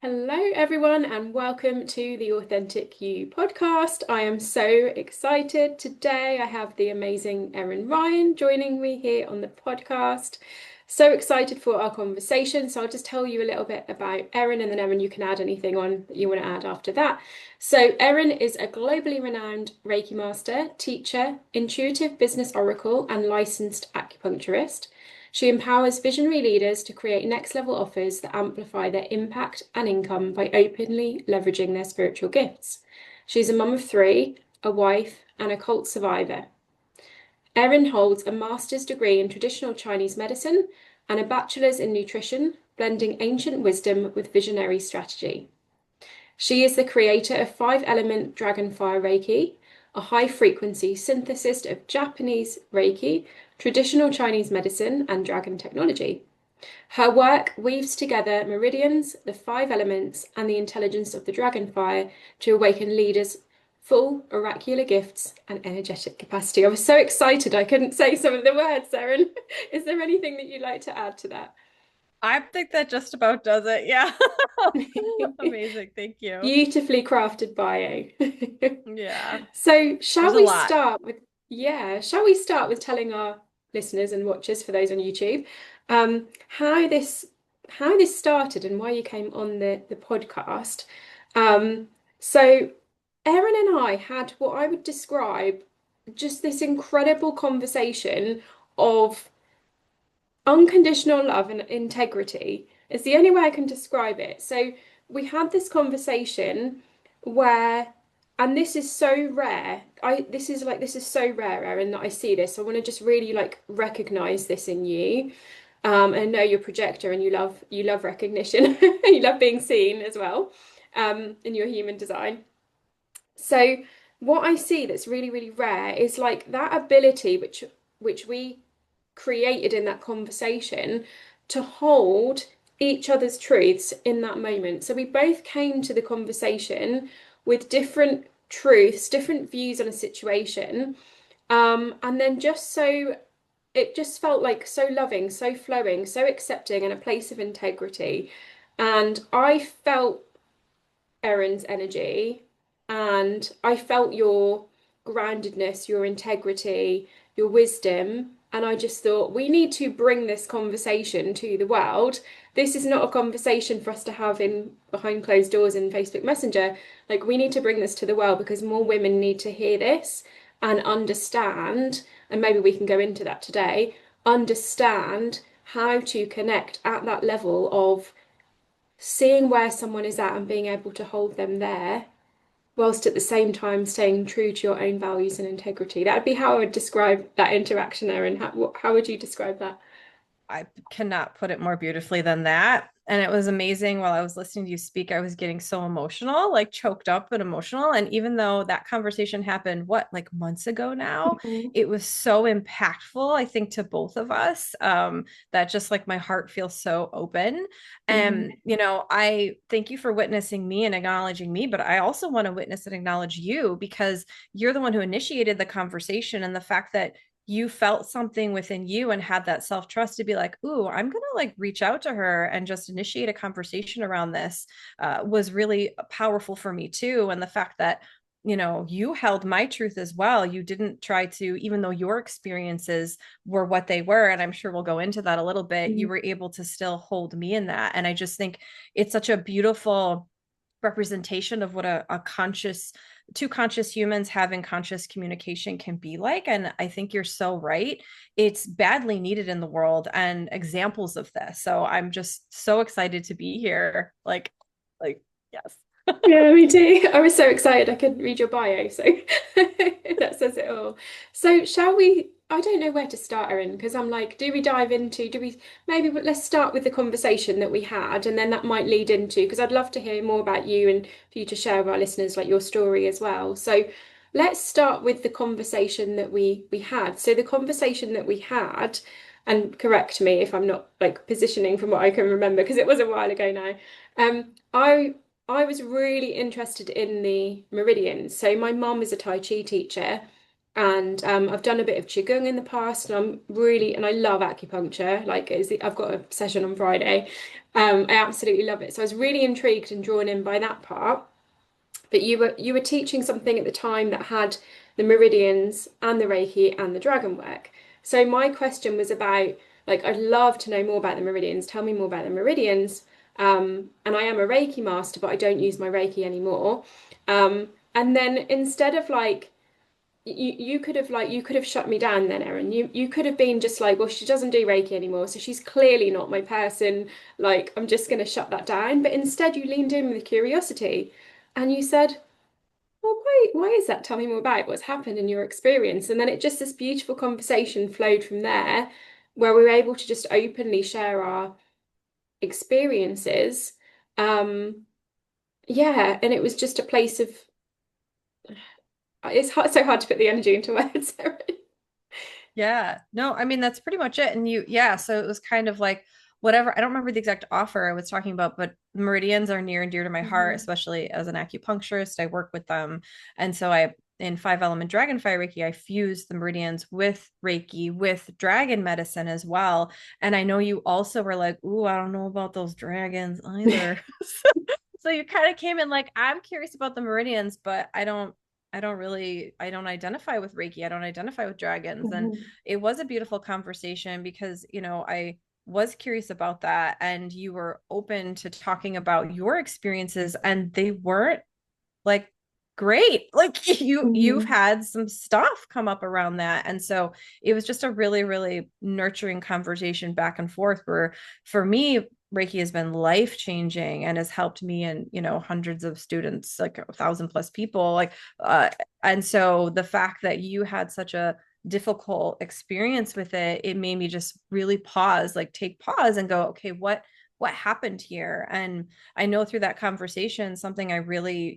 Hello, everyone, and welcome to the Authentic You podcast. I am so excited. Today, I have the amazing Erin Ryan joining me here on the podcast. So excited for our conversation. So, I'll just tell you a little bit about Erin, and then, Erin, you can add anything on that you want to add after that. So, Erin is a globally renowned Reiki master, teacher, intuitive business oracle, and licensed acupuncturist. She empowers visionary leaders to create next level offers that amplify their impact and income by openly leveraging their spiritual gifts. She's a mum of three, a wife, and a cult survivor. Erin holds a master's degree in traditional Chinese medicine and a bachelor's in nutrition, blending ancient wisdom with visionary strategy. She is the creator of Five Element Dragonfire Reiki, a high frequency synthesis of Japanese Reiki, traditional Chinese medicine, and dragon technology. Her work weaves together meridians, the five elements, and the intelligence of the dragonfire to awaken leaders' full oracular gifts and energetic capacity. I was so excited I couldn't say some of the words, Erin. Is there anything that you'd like to add to that? I think that just about does it. Yeah. Amazing. Thank you. Beautifully crafted bio. Yeah. So, There's a lot. shall we start with telling our listeners and watchers, for those on YouTube, how this started and why you came on the podcast. So Erin and I had what I would describe just this incredible conversation of unconditional love and integrity. It's the only way I can describe it. So we had this conversation where, and this is so rare. This is so rare, Erin, that I see this. I want to just really like recognize this in you. And know you're a projector and you love recognition. You love being seen as well, in your human design. So what I see that's really, really rare is like that ability which we created in that conversation to hold each other's truths in that moment. So we both came to the conversation with different truths, different views on a situation. And then just so it just felt like so loving, so flowing, so accepting, and a place of integrity. And I felt Erin's energy, and I felt your groundedness, your integrity, your wisdom. And I just thought, we need to bring this conversation to the world. This is not a conversation for us to have in behind closed doors in Facebook Messenger. Like, we need to bring this to the world because more women need to hear this and understand, and maybe we can go into that today, understand how to connect at that level of seeing where someone is at and being able to hold them there, whilst at the same time staying true to your own values and integrity. That would be how I would describe that interaction there. And how would you describe that? I cannot put it more beautifully than that. And it was amazing while I was listening to you speak, I was getting so emotional, like choked up and emotional. And even though that conversation happened, what, like months ago now, Mhm. it was so impactful, I think, to both of us, that just like my heart feels so open. Mhm. And, I thank you for witnessing me and acknowledging me, but I also want to witness and acknowledge you because you're the one who initiated the conversation and the fact that you felt something within you and had that self trust to be like, ooh, I'm going to like reach out to her and just initiate a conversation around this was really powerful for me too. And the fact that, you held my truth as well. You didn't try to, even though your experiences were what they were, and I'm sure we'll go into that a little bit, you Mhm. were able to still hold me in that. And I just think it's such a beautiful representation of what a conscious two conscious humans having conscious communication can be like. And I think you're so right. It's badly needed in the world and examples of this. So I'm just so excited to be here. Like yes. Yeah, me too. I was so excited I could read your bio, so that says it all. So, shall we? I don't know where to start, Erin, because I'm like, do we maybe let's start with the conversation that we had, and then that might lead into, because I'd love to hear more about you and for you to share with our listeners like your story as well. So, let's start with the conversation that we had. So, the conversation that we had, and correct me if I'm not like positioning from what I can remember, because it was a while ago now. I was really interested in the meridians. So my mum is a Tai Chi teacher, and I've done a bit of Qigong in the past, and I love acupuncture. I've got a session on Friday, I absolutely love it. So I was really intrigued and drawn in by that part. But you were teaching something at the time that had the meridians and the Reiki and the dragon work. So my question was about, like, I'd love to know more about the meridians. Tell me more about the meridians. And I am a Reiki master, but I don't use my Reiki anymore. And then instead of like you could have shut me down then, Erin. You could have been just like, well, she doesn't do Reiki anymore, so she's clearly not my person. Like, I'm just gonna shut that down. But instead you leaned in with curiosity and you said, well, why is that? Tell me more about what's happened in your experience. And then it just this beautiful conversation flowed from there where we were able to just openly share our experiences. Um, yeah, and it was just a place of so hard to put the energy into words. Yeah. No, I mean, that's pretty much it. And yeah. So it was kind of like whatever. I don't remember the exact offer I was talking about, but meridians are near and dear to my heart, Mhm. especially as an acupuncturist. I work with them. And so in five element dragonfire Reiki, I fuse the meridians with Reiki, with dragon medicine as well. And I know you also were like, ooh, I don't know about those dragons either. So you kind of came in like, I'm curious about the meridians, but I don't identify with Reiki. I don't identify with dragons. And Mhm. it was a beautiful conversation because, I was curious about that. And you were open to talking about your experiences, and they weren't like great. Like you've Mhm. had some stuff come up around that. And so it was just a really, really nurturing conversation back and forth where for me, Reiki has been life changing and has helped me and, hundreds of students, like 1,000 plus people. And so the fact that you had such a difficult experience with it, it made me just really pause, like take pause and go, okay, what happened here? And I know through that conversation, something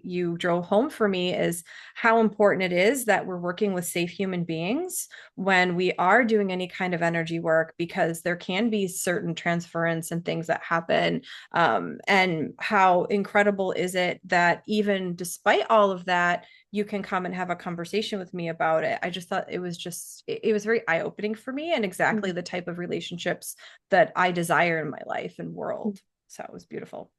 you drove home for me is how important it is that we're working with safe human beings when we are doing any kind of energy work, because there can be certain transference and things that happen. And how incredible is it that even despite all of that, you can come and have a conversation with me about it. I just thought it was very eye opening for me and exactly the type of relationships that I desire in my life and world. So it was beautiful.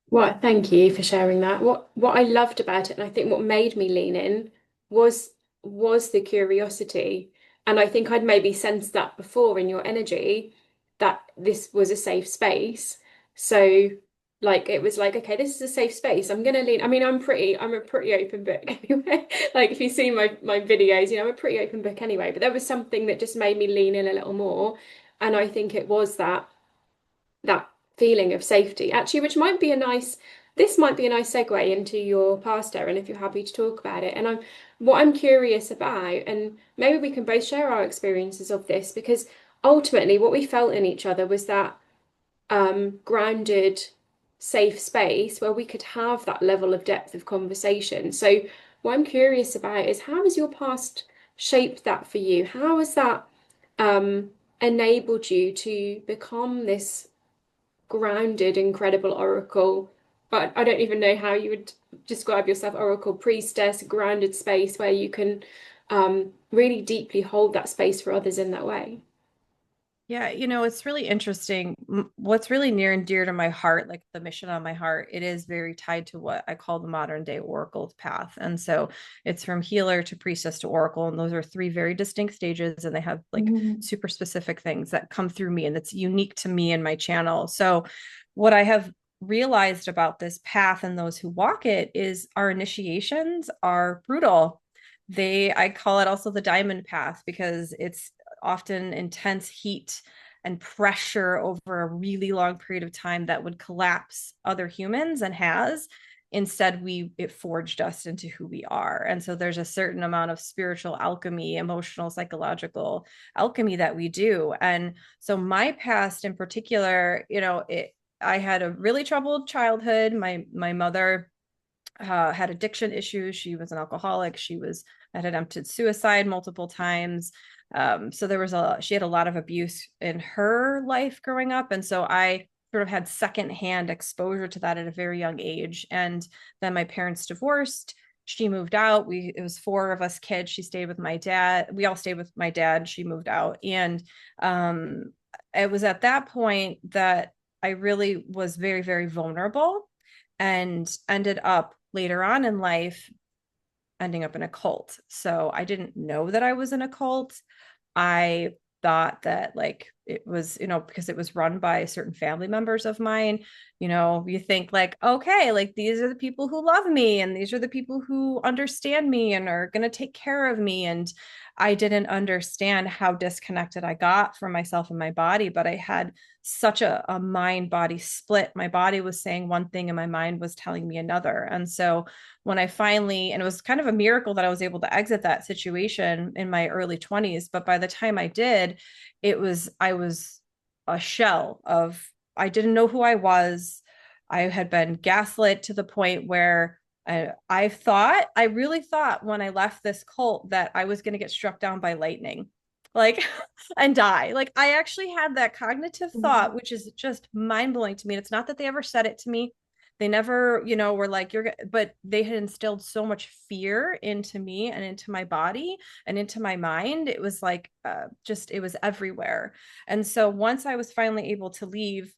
Well, thank you for sharing that. What I loved about it, and I think what made me lean in was was the curiosity. And I think I'd maybe sensed that before in your energy that this was a safe space. So like it was like, okay, this is a safe space. I'm gonna lean. I mean, I'm a pretty open book anyway. Like if you see my videos, I'm a pretty open book anyway. But there was something that just made me lean in a little more. And I think it was that feeling of safety, actually, which might be a nice, this might be a nice segue into your past, Erin, if you're happy to talk about it. And what I'm curious about, and maybe we can both share our experiences of this, because ultimately what we felt in each other was that grounded, safe space where we could have that level of depth of conversation. So what I'm curious about is how has your past shaped that for you? How has that um, enabled you to become this grounded, incredible oracle? But I don't even know how you would describe yourself, oracle, priestess, grounded space where you can really deeply hold that space for others in that way. Yeah, it's really interesting. What's really near and dear to my heart, like the mission on my heart, it is very tied to what I call the modern day oracle path. And so it's from healer to priestess to oracle. And those are three very distinct stages. And they have like Mm. super specific things that come through me and that's unique to me and my channel. So what I have realized about this path and those who walk it is our initiations are brutal. I call it also the diamond path because it's often intense heat and pressure over a really long period of time that would collapse other humans and has. Instead, it forged us into who we are. And so there's a certain amount of spiritual alchemy, emotional, psychological alchemy that we do. And so my past in particular, I had a really troubled childhood. My mother had addiction issues. She was an alcoholic. Had attempted suicide multiple times. So she had a lot of abuse in her life growing up. And so I sort of had secondhand exposure to that at a very young age. And then my parents divorced. She moved out. It was four of us kids. She stayed with my dad. We all stayed with my dad. She moved out. And it was at that point that I really was very, very vulnerable and ended up later on in life ending up in a cult. So I didn't know that I was in a cult. I thought that like it was, because it was run by certain family members of mine, you think like, okay, like these are the people who love me and these are the people who understand me and are going to take care of me. And I didn't understand how disconnected I got from myself and my body, but I had such a mind body split. My body was saying one thing and my mind was telling me another. And so when I finally, and it was kind of a miracle that I was able to exit that situation in my early 20s. But by the time I did, I was a shell of, I didn't know who I was. I had been gaslit to the point where I really thought when I left this cult that I was going to get struck down by lightning, like, and die. Like, I actually had that cognitive thought, which is just mind blowing to me. And it's not that they ever said it to me. They never, were like, but they had instilled so much fear into me and into my body and into my mind. It was like, it was everywhere. And so once I was finally able to leave,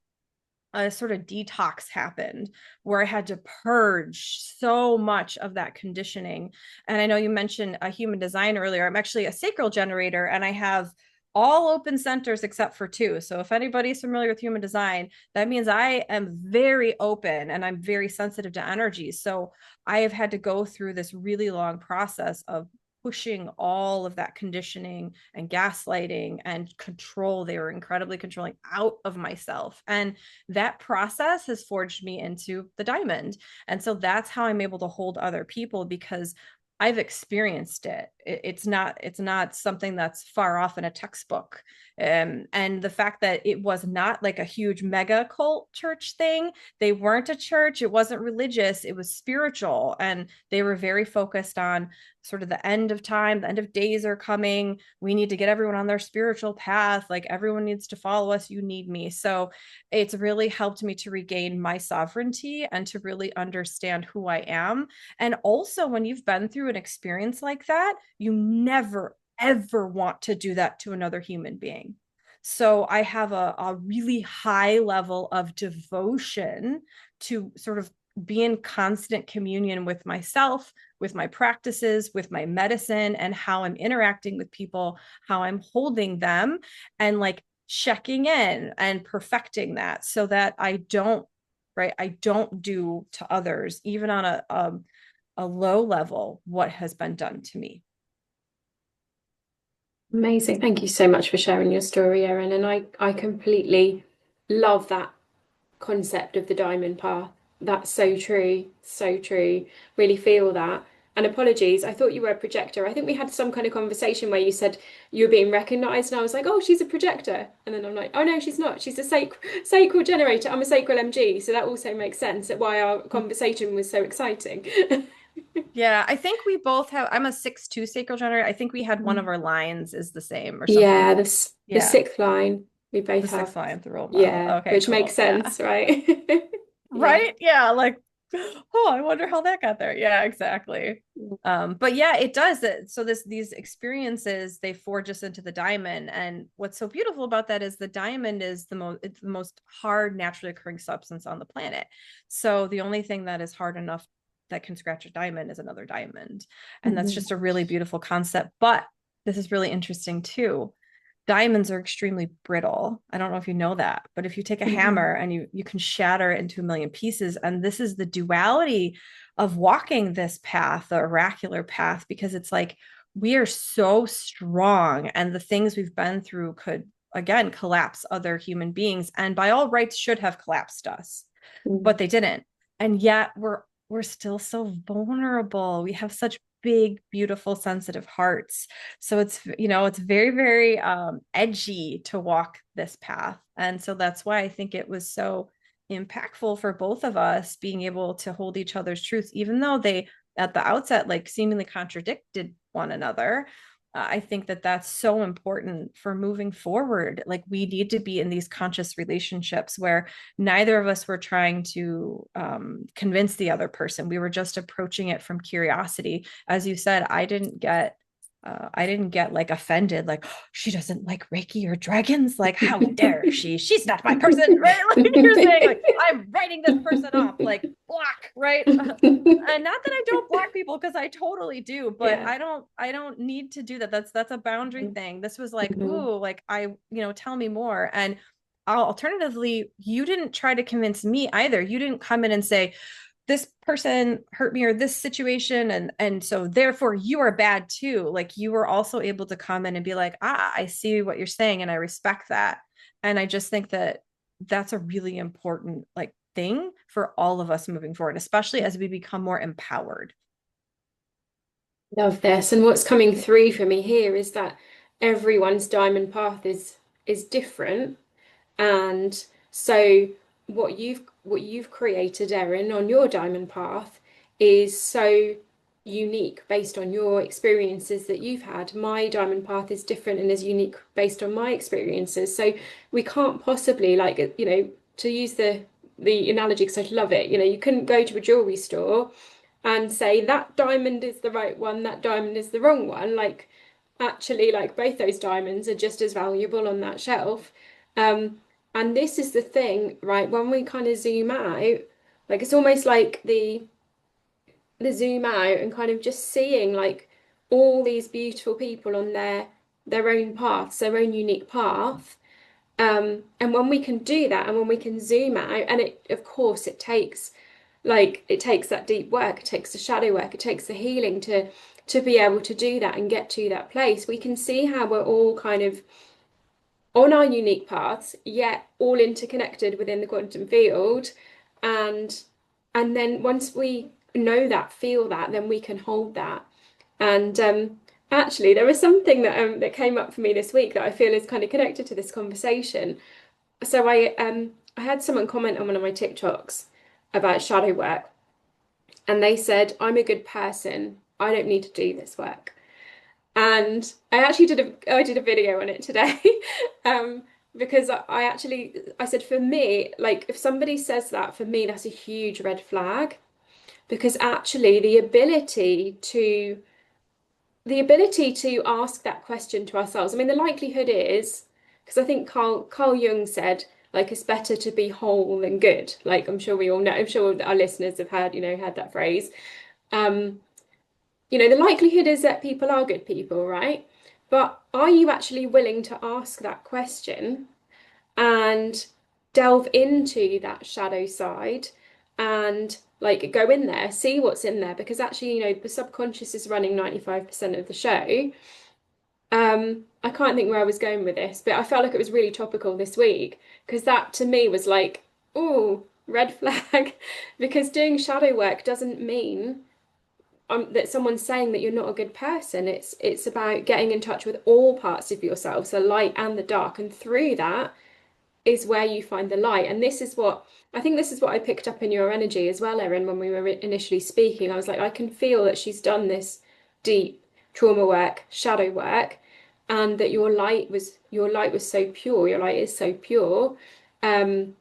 a sort of detox happened where I had to purge so much of that conditioning. And I know you mentioned a human design earlier. I'm actually a sacral generator and I have all open centers except for two. So if anybody's familiar with human design, that means I am very open and I'm very sensitive to energy. So I have had to go through this really long process of pushing all of that conditioning and gaslighting and control. They were incredibly controlling out of myself. And that process has forged me into the diamond. And so that's how I'm able to hold other people because I've experienced it. It's not something that's far off in a textbook. And the fact that it was not like a huge mega cult church thing, they weren't a church, it wasn't religious, it was spiritual. And they were very focused on sort of the end of time, the end of days are coming. We need to get everyone on their spiritual path. Like everyone needs to follow us. You need me. So it's really helped me to regain my sovereignty and to really understand who I am. And also, when you've been through an experience like that, you never, ever want to do that to another human being. So I have a really high level of devotion to sort of be in constant communion with myself, with my practices, with my medicine, and how I'm interacting with people, how I'm holding them, and like checking in and perfecting that so that I don't, right? I don't do to others, even on a low level, what has been done to me. Amazing. Thank you so much for sharing your story, Erin. And I completely love that concept of the diamond path. That's so true. So true. Really feel that. And apologies, I thought you were a projector. I think we had some kind of conversation where you said you were being recognized, and I was like, oh, she's a projector. And then I'm like, oh, no, she's not. She's a sacral generator. I'm a sacral MG. So that also makes sense at why our conversation was so exciting. Yeah, I think we both have. I'm a 6-2 sacral generator. I think we had one of our lines is the same or something. Yeah, the Yeah, sixth line we both the have. sixth line of the role model. Yeah, Okay, which makes cool. Yeah. sense, right? Yeah. Right? Yeah, like, oh, I wonder how that got there. Yeah, exactly. But yeah, it does it. So these experiences, they forge us into the diamond. And what's so beautiful about that is the diamond is it's the most hard, naturally occurring substance on the planet. So the only thing that is hard enough that can scratch a diamond is another diamond. And that's Mhm. just a really beautiful concept. But this is really interesting too. Diamonds are extremely brittle. I don't know if you know that, but if you take a hammer Mhm. and you can shatter it into a million pieces, and this is the duality of walking this path, the oracular path, because it's like we are so strong, and the things we've been through could again collapse other human beings, and by all rights should have collapsed us, but Mhm. they didn't. And yet we're still so vulnerable. We have such big, beautiful, sensitive hearts. So it's very, very edgy to walk this path. And so that's why I think it was so impactful for both of us being able to hold each other's truths, even though they at the outset like seemingly contradicted one another. I think that that's so important for moving forward. Like we need to be in these conscious relationships where neither of us were trying to convince the other person. We were just approaching it from curiosity. As you said, I didn't get I didn't get like offended, like, oh, she doesn't like Reiki or dragons. Like, how dare she? She's not my person, right? Like you're saying, like, I'm writing this person off, like block, right? And not that I don't block people, because I totally do, but Yeah. I don't need to do that. That's a boundary thing. This was like, Mm-hmm. ooh, like tell me more. And alternatively, you didn't try to convince me either. You didn't come in and say, this person hurt me or this situation, and so therefore you are bad too. Like you were also able to come in and be like, I see what you're saying and I respect that. And I just think that that's a really important like thing for all of us moving forward, especially as we become more empowered. Love this. And what's coming through for me here is that everyone's diamond path is different. And so what you've created, Erin, on your diamond path is so unique based on your experiences that you've had. My diamond path is different and is unique based on my experiences. So we can't possibly like, to use the analogy because I love it, you couldn't go to a jewelry store and say that diamond is the right one, that diamond is the wrong one. Like actually, like both those diamonds are just as valuable on that shelf. Um, and this is the thing, right? When we kind of zoom out, like it's almost like the zoom out and kind of just seeing like all these beautiful people on their own paths, their own unique path. And when we can do that and when we can zoom out, and it of course it takes that deep work, it takes the shadow work, it takes the healing to be able to do that and get to that place. We can see how we're all kind of on our unique paths, yet all interconnected within the quantum field. And then once we know that, feel that, then we can hold that. And actually, there was something that came up for me this week that I feel is kind of connected to this conversation. So I had someone comment on one of my TikToks about shadow work, and they said, "I'm a good person. I don't need to do this work." And I did a video on it today, um, because I said for me, like if somebody says that for me, that's a huge red flag because actually the ability to ask that question to ourselves. I mean, the likelihood is because I think Carl Jung said like it's better to be whole than good. Like I'm sure we all know. I'm sure our listeners have heard heard that phrase. Um, the likelihood is that people are good people, right? But are you actually willing to ask that question and delve into that shadow side and like go in there, see what's in there? Because actually, the subconscious is running 95% of the show. I can't think where I was going with this, but I felt like it was really topical this week because that to me was like, oh, red flag, because doing shadow work doesn't mean that someone's saying that you're not a good person. It's about getting in touch with all parts of yourself, the light and the dark, and through that is where you find the light. And this is what I picked up in your energy as well, Erin, when we were initially speaking. I was like, I can feel that she's done this deep trauma work, shadow work, and that your light was so pure. Your light is so pure. Um,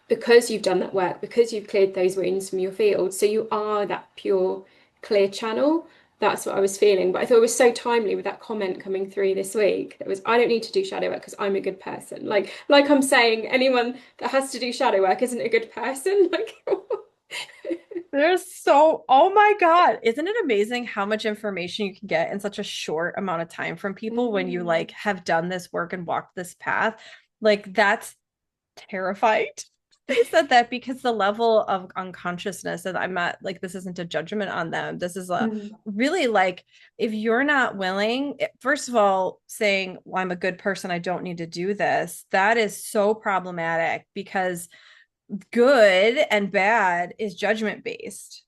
because you've done that work, because you've cleared those wounds from your field. So you are that pure, clear channel. That's what I was feeling. But I thought it was so timely with that comment coming through this week. That was, I don't need to do shadow work because I'm a good person. Like I'm saying, anyone that has to do shadow work isn't a good person. Like Oh my God. Isn't it amazing how much information you can get in such a short amount of time from people when you Mm, like have done this work and walked this path? Like that's terrifying. They said that because the level of unconsciousness, and I'm not like, this isn't a judgment on them. This is a mm, really like, if you're not willing, first of all, saying, well, I'm a good person, I don't need to do this, that is so problematic because good and bad is judgment based.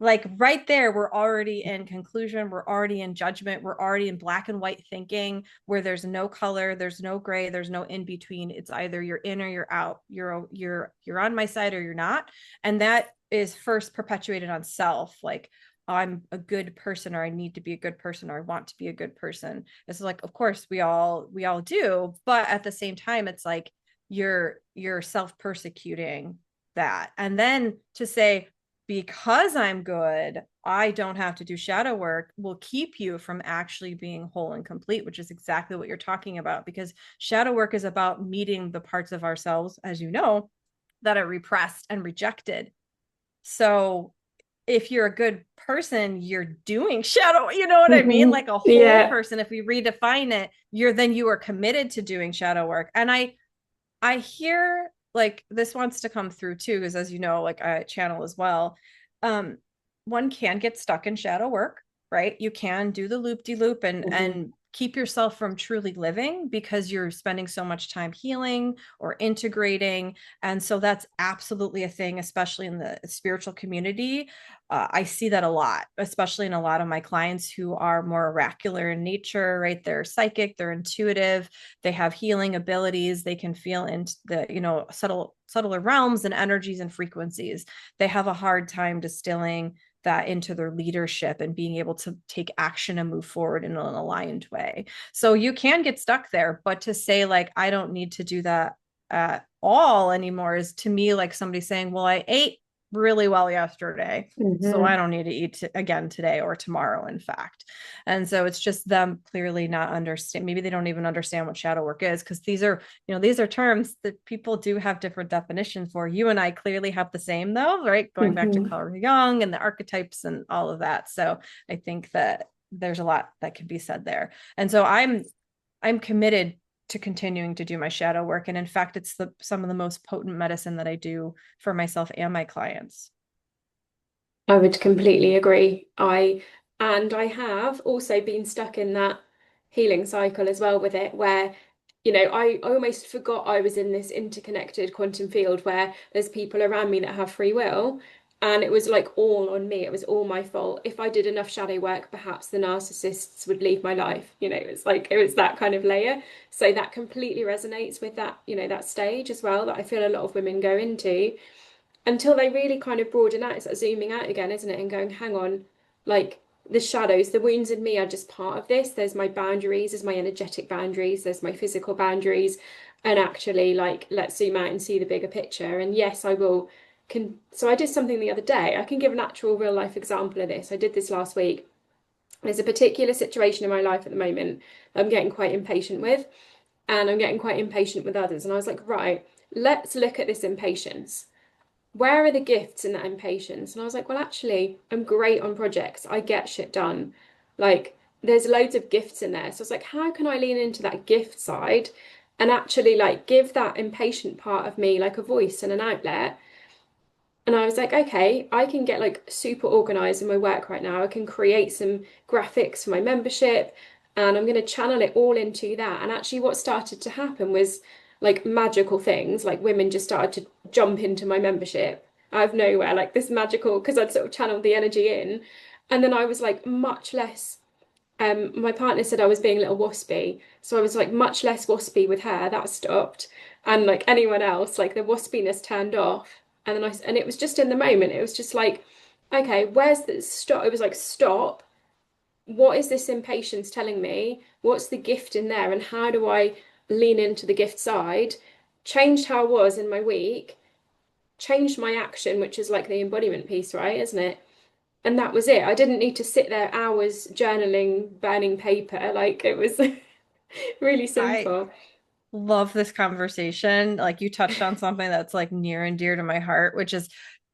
Like right there, we're already in conclusion, we're already in judgment, we're already in black and white thinking where there's no color, there's no gray, there's no in between. It's either you're in or you're out. You're on my side or you're not. And that is first perpetuated on self, like I'm a good person or I need to be a good person or I want to be a good person. It's like, of course we all do, but at the same time, it's like you're self-persecuting that. And then to say, because I'm good, I don't have to do shadow work, will keep you from actually being whole and complete, which is exactly what you're talking about. Because shadow work is about meeting the parts of ourselves, as you know, that are repressed and rejected. So if you're a good person, you're doing shadow, you know what I mean? Mhm. Like a whole Yeah. person, if we redefine it, you are committed to doing shadow work. And I hear like this wants to come through too, because as you know, like I channel as well. Um, one can get stuck in shadow work, right? You can do the loop de loop Mhm. and keep yourself from truly living because you're spending so much time healing or integrating. And so that's absolutely a thing, especially in the spiritual community. I see that a lot, especially in a lot of my clients who are more oracular in nature, right? They're psychic, they're intuitive, they have healing abilities, they can feel into the, you know, subtler realms and energies and frequencies. They have a hard time distilling that into their leadership and being able to take action and move forward in an aligned way. So you can get stuck there, but to say like I don't need to do that at all anymore is to me like somebody saying, well, I ate really well yesterday, so I Mhm. don't need to eat again today or tomorrow, in fact. And so it's just them clearly not understand. Maybe they don't even understand what shadow work is, because these are, you know, these are terms that people do have different definitions for. You and I clearly have the same though, right? Going back to Mhm. Carl Jung and the archetypes and all of that. So I think that there's a lot that can be said there. And so I'm committed to continuing to do my shadow work. And in fact, it's some of the most potent medicine that I do for myself and my clients. I would completely agree. I have also been stuck in that healing cycle as well with it, where, I almost forgot I was in this interconnected quantum field where there's people around me that have free will. And it was like all on me. It was all my fault. If I did enough shadow work, perhaps the narcissists would leave my life. It's like it was that kind of layer. So that completely resonates with that, that stage as well that I feel a lot of women go into until they really kind of broaden out. It's like zooming out again, isn't it? And going, hang on, like the shadows, the wounds in me are just part of this. There's my boundaries, there's my energetic boundaries, there's my physical boundaries. And actually, like, let's zoom out and see the bigger picture. And yes, I will. So I did something the other day. I can give an actual real life example of this. I did this last week. There's a particular situation in my life at the moment that I'm getting quite impatient with, and I'm getting quite impatient with others. And I was like, right, let's look at this impatience. Where are the gifts in that impatience? And I was like, well, actually, I'm great on projects. I get shit done. Like, there's loads of gifts in there. So I was like, how can I lean into that gift side and actually like give that impatient part of me like a voice and an outlet? And I was like, okay, I can get like super organized in my work right now. I can create some graphics for my membership and I'm going to channel it all into that. And actually, what started to happen was like magical things, like women just started to jump into my membership out of nowhere, like this magical, because I'd sort of channeled the energy in. And then I was like much less. My partner said I was being a little waspy, so I was like much less waspy with her. That stopped, and like anyone else, like the waspiness turned off. And it was just in the moment. It was just like, okay, where's the stop? It was like, stop. What is this impatience telling me? What's the gift in there? And how do I lean into the gift side? Changed how I was in my week, changed my action, which is like the embodiment piece, right? Isn't it? And that was it. I didn't need to sit there hours journaling, burning paper. Like it was really I simple. love this conversation. Like you touched on something that's like near and dear to my heart, which is,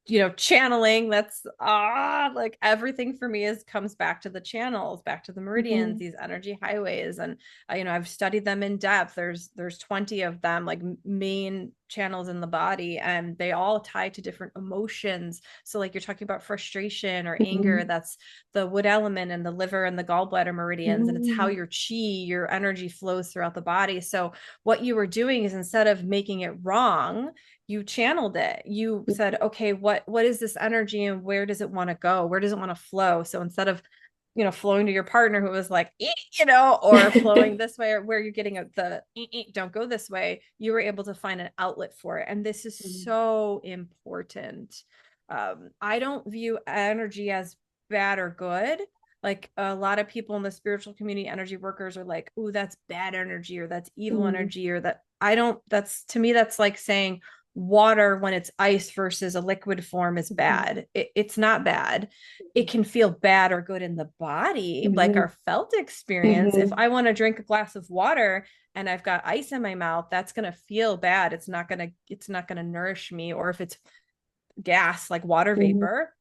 you know, channeling. That's like everything for me is comes back to the channels, back to the meridians, Mhm. these energy highways. And you know, I've studied them in depth. There's 20 of them, like main channels in the body, and they all tie to different emotions. So like you're talking about frustration or anger, Mhm. that's the wood element and the liver and the gallbladder meridians, and it's how Mm. your chi, your energy flows throughout the body. So what you were doing is instead of making it wrong, you channeled it. You said, okay, what is this energy and where does it want to go? Where does it want to flow? So instead of, you know, flowing to your partner who was like, you know, or flowing this way, or where you're getting don't go this way, you were able to find an outlet for it. And this is so important. I don't view energy as bad or good. Like a lot of people in the spiritual community, energy workers are like, "Ooh, that's bad energy, or that's evil Mm. energy, or that I don't." That's to me, that's like saying, water when it's ice versus a liquid form is bad. It's not bad. It can feel bad or good in the body, like Mhm. our felt experience. If Mhm. I want to drink a glass of water and I've got ice in my mouth, that's going to feel bad. It's not going to nourish me. Or if it's gas, like water Mhm. vapor,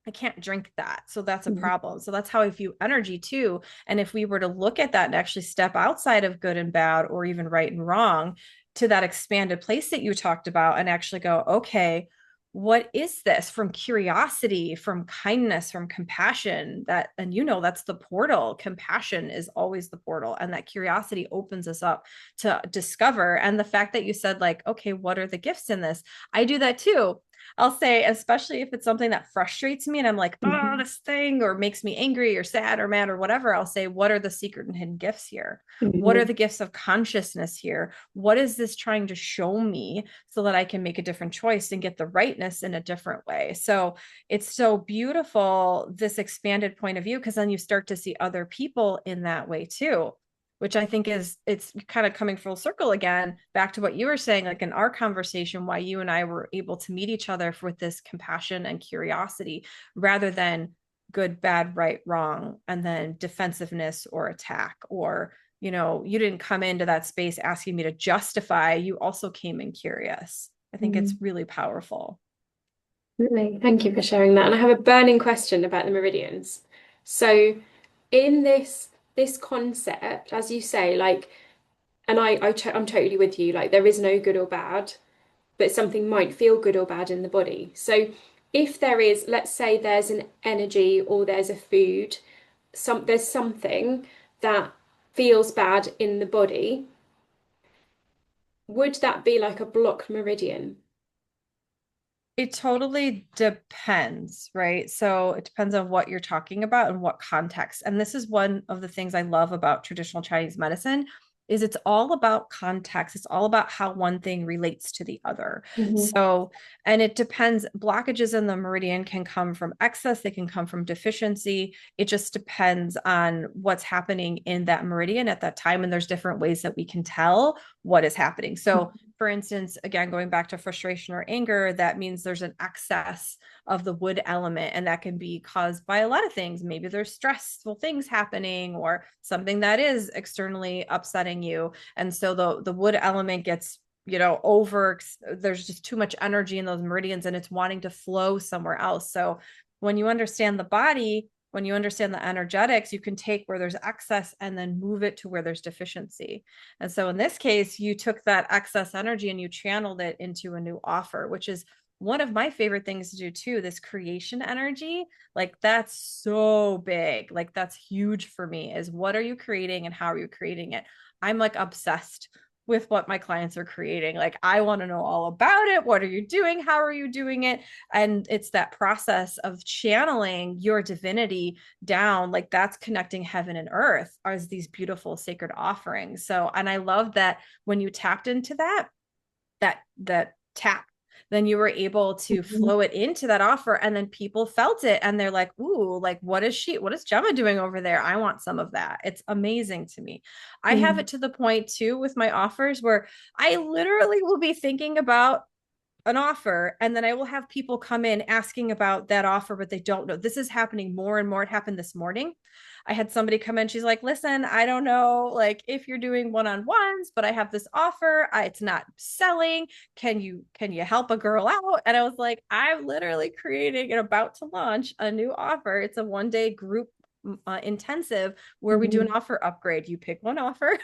I can't drink that. So that's a Mhm. problem. So that's how I view energy too. And if we were to look at that and actually step outside of good and bad or even right and wrong to that expanded place that you talked about and actually go, okay, what is this, from curiosity, from kindness, from compassion, that, and you know, that's the portal. Compassion is always the portal. And that curiosity opens us up to discover. And the fact that you said, like, okay, what are the gifts in this? I do that too. I'll say, especially if it's something that frustrates me and I'm like, oh, Mhm. this thing, or makes me angry or sad or mad or whatever, I'll say, what are the secret and hidden gifts here? What are Mhm. the gifts of consciousness here? What is this trying to show me so that I can make a different choice and get the rightness in a different way? So it's so beautiful, this expanded point of view, because then you start to see other people in that way too, which I think is, it's kind of coming full circle again back to what you were saying, like in our conversation, why you and I were able to meet each other with this compassion and curiosity rather than good, bad, right, wrong, and then defensiveness or attack. Or, you know, you didn't come into that space asking me to justify, you also came in curious. I think it's Mhm. really powerful. Really, thank you for sharing that. And I have a burning question about the meridians. So, in this concept, as you say, like, and I'm totally with you. Like, there is no good or bad, but something might feel good or bad in the body. So, if there is, let's say, there's an energy or there's a food, there's something that feels bad in the body, would that be like a blocked meridian? It totally depends, right? So it depends on what you're talking about and what context. And this is one of the things I love about traditional Chinese medicine is it's all about context. It's all about how one thing relates to the other. Hmm. So, and it depends. Blockages in the meridian can come from excess, they can come from deficiency. It just depends on what's happening in that meridian at that time. And there's different ways that we can tell what is happening. So for instance, again, going back to frustration or anger, that means there's an excess of the wood element, and that can be caused by a lot of things. Maybe there's stressful things happening or something that is externally upsetting you. And so the wood element gets, you know, over, there's just too much energy in those meridians and it's wanting to flow somewhere else. So when you understand the body, when you understand the energetics, you can take where there's excess and then move it to where there's deficiency. And so in this case, you took that excess energy and you channeled it into a new offer, which is one of my favorite things to do too. This creation energy, like that's so big. Like that's huge for me, is what are you creating and how are you creating it? I'm like obsessed with what my clients are creating. Like I want to know all about it. What are you doing? How are you doing it? And it's that process of channeling your divinity down, like that's connecting heaven and earth as these beautiful sacred offerings. So, and I love that when you tapped into that tap, then you were able to Hmm. flow it into that offer, and then people felt it and they're like, ooh, like what is Gemma doing over there? I want some of that. It's amazing to me. I have it Mm. to the point too with my offers where I literally will be thinking about an offer, and then I will have people come in asking about that offer, but they don't know. This is happening more and more. It happened this morning. I had somebody come in, she's like, listen, I don't know like if you're doing one-on-ones, but I have this offer, it's not selling. Can you help a girl out? And I was like, I'm literally creating and about to launch a new offer. It's a 1-day group intensive where we do an Mhm. offer upgrade. You pick one offer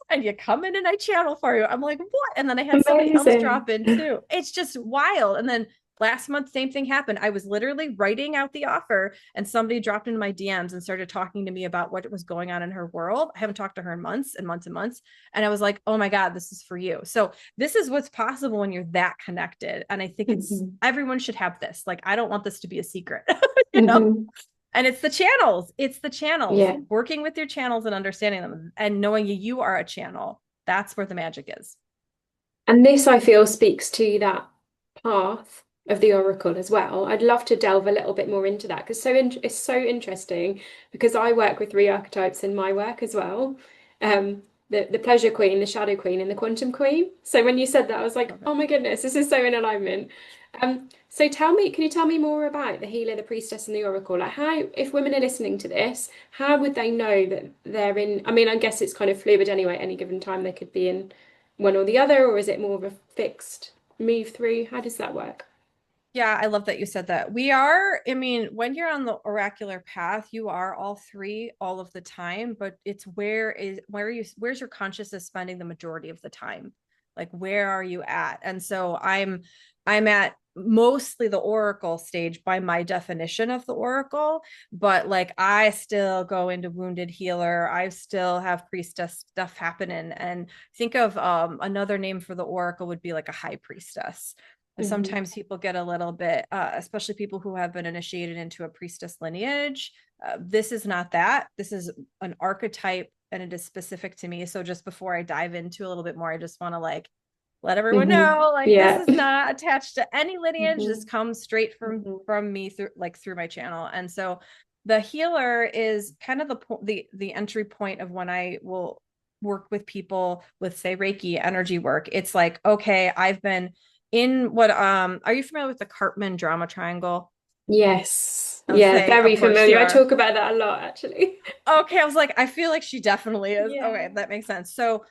and you come in and I channel for you. I'm like, what? And then I had somebody else Amazing. drop in too. It's just wild. And then last month, same thing happened. I was literally writing out the offer and somebody dropped into my DMs and started talking to me about what was going on in her world. I haven't talked to her in months and months and months. And I was like, oh my God, this is for you. So this is what's possible when you're that connected. And I think it's, Hmm. everyone should have this. Like, I don't want this to be a secret, you know? Hmm. And it's the channels. It's the channels. Yeah. Working with your channels and understanding them and knowing you are a channel. That's where the magic is. And this, I feel, speaks to that path of the oracle as well. I'd love to delve a little bit more into that because it's so interesting because I work with three archetypes in my work as well. the pleasure queen, the shadow queen, and the quantum queen. So when you said that, I was like, oh my goodness, this is so in alignment. So can you tell me more about the healer, the priestess, and the oracle? Like how, if women are listening to this, how would they know that they're in? I mean, I guess it's kind of fluid anyway. At any given time, they could be in one or the other, or is it more of a fixed move through? How does that work? Yeah, I love that you said that. We are, I mean, when you're on the oracular path, you are all three all of the time, but it's where's your consciousness spending the majority of the time? Like where are you at? And so I'm at mostly the oracle stage by my definition of the oracle, but like I still go into wounded healer. I still have priestess stuff happening. And think of another name for the oracle would be like a high priestess. Hmm. Sometimes people get a little bit, especially people who have been initiated into a priestess lineage. This is not that. This is an archetype and it is specific to me. So just before I dive into a little bit more, I just want to like let everyone Hmm. know, like this Yeah. is not attached to any lineage. This Hmm. comes straight Hmm. from me through my channel. And so the healer is kind of the entry point of when I will work with people with say Reiki energy work. It's like, okay, I've been in what are you familiar with the Cartman drama triangle? Yes. Yeah, Okay, very of course you familiar. I are. talk about that a lot, actually. Okay, I was like, I feel like she definitely is. Yeah. Okay, that makes sense. So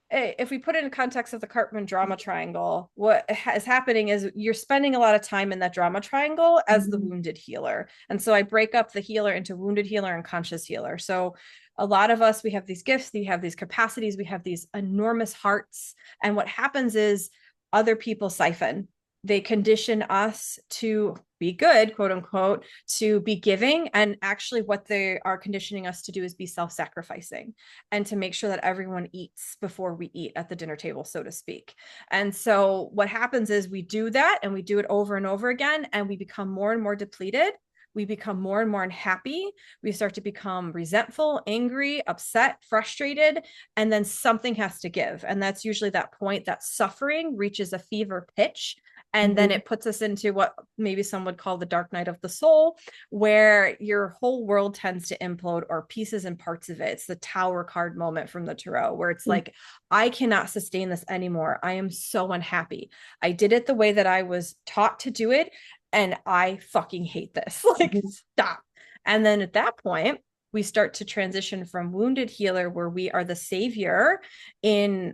if we put it in context of the Cartman drama triangle, what is happening is you're spending a lot of time in that drama triangle as the Mhm. wounded healer. And so I break up the healer into wounded healer and conscious healer. So a lot of us, we have these gifts, we have these capacities, we have these enormous hearts. And what happens is other people siphon. They condition us to be good, quote unquote, to be giving. And actually, what they are conditioning us to do is be self sacrificing and to make sure that everyone eats before we eat at the dinner table, so to speak. And so what happens is we do that and we do it over and over again, and we become more and more depleted. We become more and more unhappy. We start to become resentful, angry, upset, frustrated, and then something has to give. And that's usually that point that suffering reaches a fever pitch. And then Mhm. it puts us into what maybe some would call the dark night of the soul, where your whole world tends to implode or pieces and parts of it. It's the tower card moment from the tarot where it's like, I cannot sustain this anymore. I am so unhappy. I did it the way that I was taught to do it. And I fucking hate this. Like, Mhm. stop. And then at that point, we start to transition from wounded healer, where we are the savior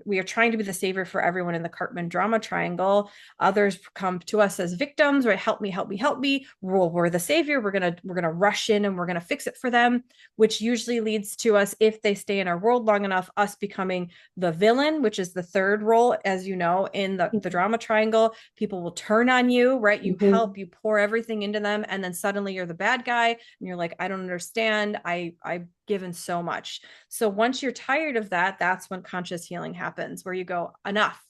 we are trying to be the savior for everyone in the Cartman drama triangle. Others come to us as victims, right? Help me, help me, help me. We're the savior. We're gonna rush in and we're gonna fix it for them, which usually leads to us, if they stay in our world long enough, us becoming the villain, which is the third role, as you know, in the drama triangle. People will turn on you, right? You Mhm. help, you pour everything into them, and then suddenly you're the bad guy, and you're like, I don't understand. I've given so much. So once you're tired of that, that's when conscious healing happens, where you go, enough,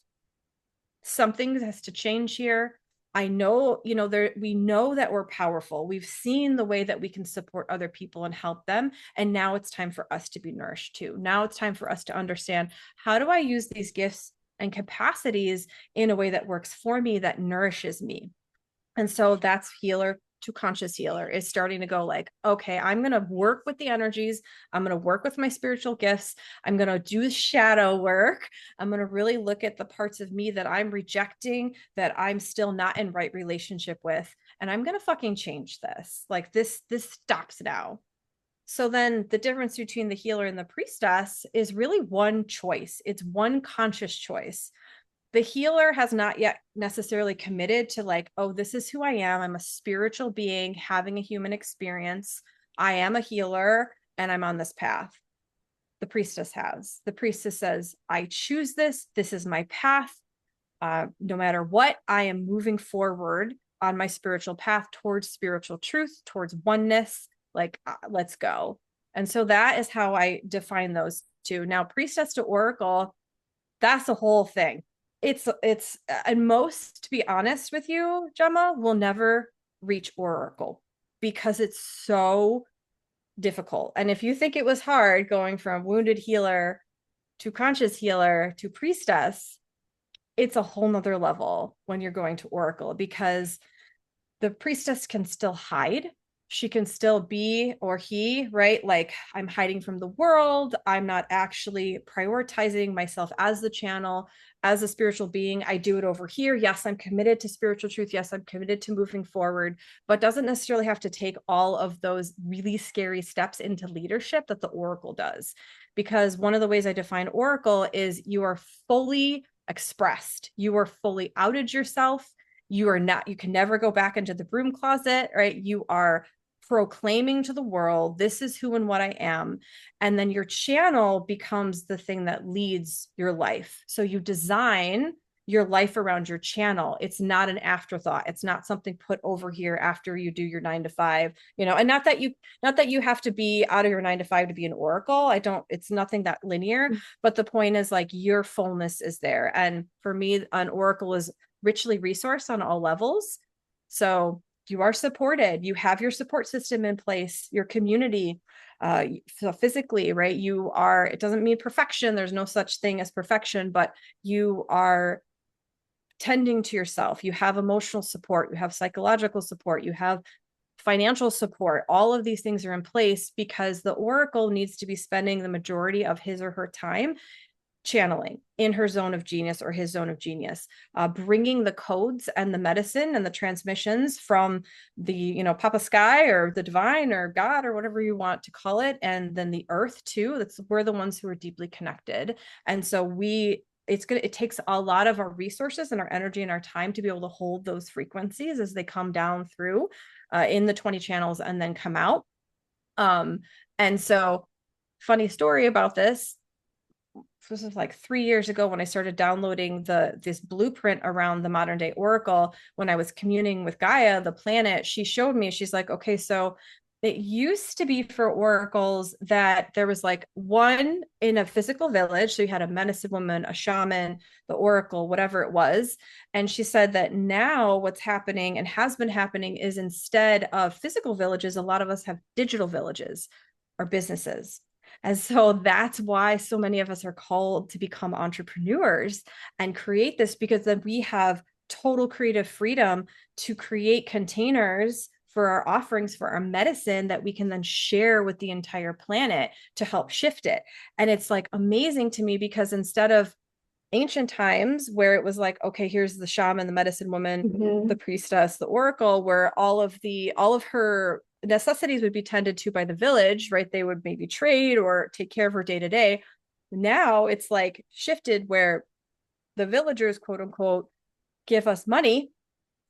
something has to change here. I know, we know that we're powerful. We've seen the way that we can support other people and help them. And now it's time for us to be nourished too. Now it's time for us to understand, how do I use these gifts and capacities in a way that works for me, that nourishes me? And so that's healer to conscious healer, is starting to go like, okay, I'm going to work with the energies. I'm going to work with my spiritual gifts. I'm going to do shadow work. I'm going to really look at the parts of me that I'm rejecting, that I'm still not in right relationship with. And I'm going to fucking change this. Like this stops now. So then the difference between the healer and the priestess is really one choice. It's one conscious choice. The healer has not yet necessarily committed to like, oh, this is who I am. I'm a spiritual being having a human experience. I am a healer and I'm on this path. The priestess has. The priestess says, I choose this. This is my path. No matter what, I am moving forward on my spiritual path towards spiritual truth, towards oneness. Like, let's go. And so that is how I define those two. Now, priestess to oracle, that's the whole thing. It's and most, to be honest with you, Gemma, will never reach oracle because it's so difficult. And if you think it was hard going from wounded healer to conscious healer to priestess, it's a whole nother level when you're going to oracle, because the priestess can still hide. she can still be, or he, right? Like, I'm hiding from the world. I'm not actually prioritizing myself as the channel, as a spiritual being. I do it over here. Yes, I'm committed to spiritual truth. Yes, I'm committed to moving forward, but doesn't necessarily have to take all of those really scary steps into leadership that the oracle does. Because one of the ways I define oracle is you are fully expressed, you are fully outed yourself. You are not, you can never go back into the broom closet, right? You are proclaiming to the world, this is who and what I am. And then your channel becomes the thing that leads your life. So you design your life around your channel. It's not an afterthought. It's not something put over here after you do your 9 to 5, and not that you have to be out of your 9 to 5 to be an oracle. It's nothing that linear, but the point is like your fullness is there. And for me, an oracle is richly resourced on all levels. So you are supported. You have your support system in place, your community, so physically, right? It doesn't mean perfection. There's no such thing as perfection, but you are tending to yourself. You have emotional support. You have psychological support. You have financial support. All of these things are in place because the oracle needs to be spending the majority of his or her time channeling in her zone of genius or his zone of genius, bringing the codes and the medicine and the transmissions from the, Papa Sky or the divine or God or whatever you want to call it. And then the earth too. We're the ones who are deeply connected. And so it takes a lot of our resources and our energy and our time to be able to hold those frequencies as they come down through in the 20 channels and then come out. And so funny story about this was like 3 years ago when I started downloading this blueprint around the modern day oracle. When I was communing with Gaia, the planet, she showed me, she's like, okay, so it used to be for oracles that there was like one in a physical village. So you had a medicine woman, a shaman, the oracle, whatever it was. And she said that now what's happening and has been happening is instead of physical villages, a lot of us have digital villages or businesses. And so that's why so many of us are called to become entrepreneurs and create this, because then we have total creative freedom to create containers for our offerings, for our medicine that we can then share with the entire planet to help shift it. And it's like amazing to me because instead of ancient times where it was like, okay, here's the shaman, the medicine woman, the priestess, the oracle, where all of her necessities would be tended to by the village, right? They would maybe trade or take care of her day to day. Now it's like shifted where the villagers, quote unquote, give us money.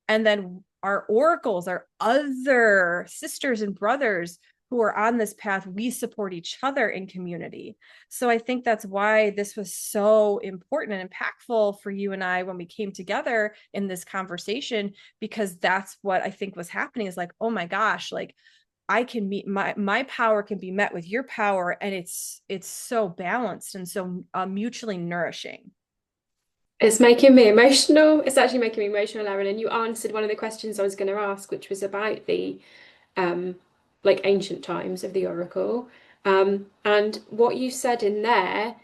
And then our oracles, our other sisters and brothers who are on this path, we support each other in community. So I think that's why this was so important and impactful for you and I when we came together in this conversation, because that's what I think was happening is like, oh my gosh, like I can meet my power can be met with your power. And it's so balanced and so mutually nourishing. It's making me emotional. It's actually making me emotional, Erin. And you answered one of the questions I was going to ask, which was about the um, like ancient times of the oracle. And what you said in there,